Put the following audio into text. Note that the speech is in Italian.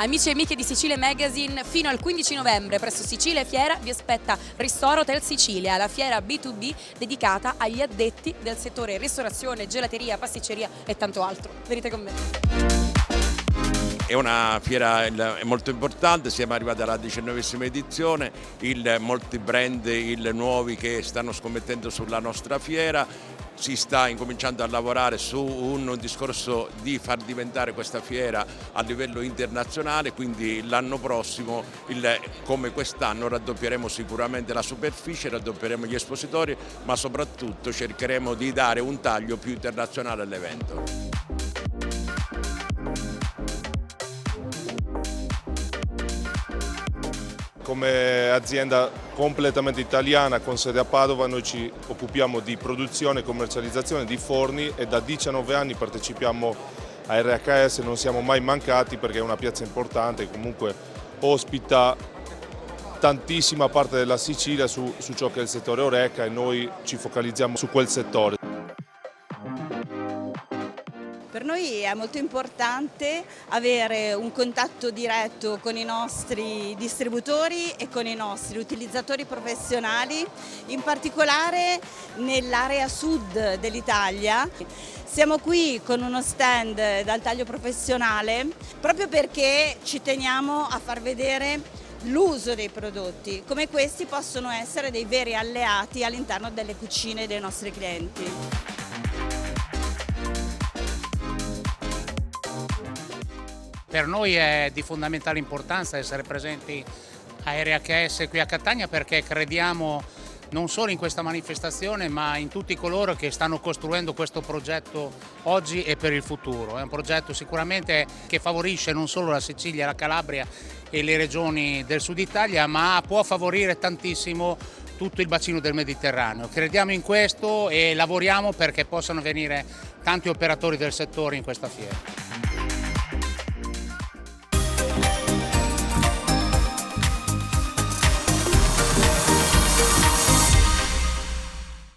Amici e amiche di Sicilia Magazine, fino al 15 novembre presso Sicilia Fiera vi aspetta Ristoro Hotel Sicilia, la fiera B2B dedicata agli addetti del settore ristorazione, gelateria, pasticceria e tanto altro. Venite con me. È una fiera molto importante, siamo arrivati alla 19ª edizione, molti brand nuovi che stanno scommettendo sulla nostra fiera. Si sta incominciando a lavorare su un discorso di far diventare questa fiera a livello internazionale, quindi l'anno prossimo, come quest'anno, raddoppieremo sicuramente la superficie, raddoppieremo gli espositori, ma soprattutto cercheremo di dare un taglio più internazionale all'evento. Come azienda completamente italiana con sede a Padova noi ci occupiamo di produzione e commercializzazione di forni e da 19 anni partecipiamo a RHS, non siamo mai mancati perché è una piazza importante, comunque ospita tantissima parte della Sicilia su ciò che è il settore Horeca e noi ci focalizziamo su quel settore. Per noi è molto importante avere un contatto diretto con i nostri distributori e con i nostri utilizzatori professionali, in particolare nell'area sud dell'Italia. Siamo qui con uno stand dal taglio professionale proprio perché ci teniamo a far vedere l'uso dei prodotti, come questi possono essere dei veri alleati all'interno delle cucine dei nostri clienti. Per noi è di fondamentale importanza essere presenti a RHS qui a Catania perché crediamo non solo in questa manifestazione ma in tutti coloro che stanno costruendo questo progetto oggi e per il futuro. È un progetto sicuramente che favorisce non solo la Sicilia, la Calabria e le regioni del sud Italia, ma può favorire tantissimo tutto il bacino del Mediterraneo. Crediamo in questo e lavoriamo perché possano venire tanti operatori del settore in questa fiera.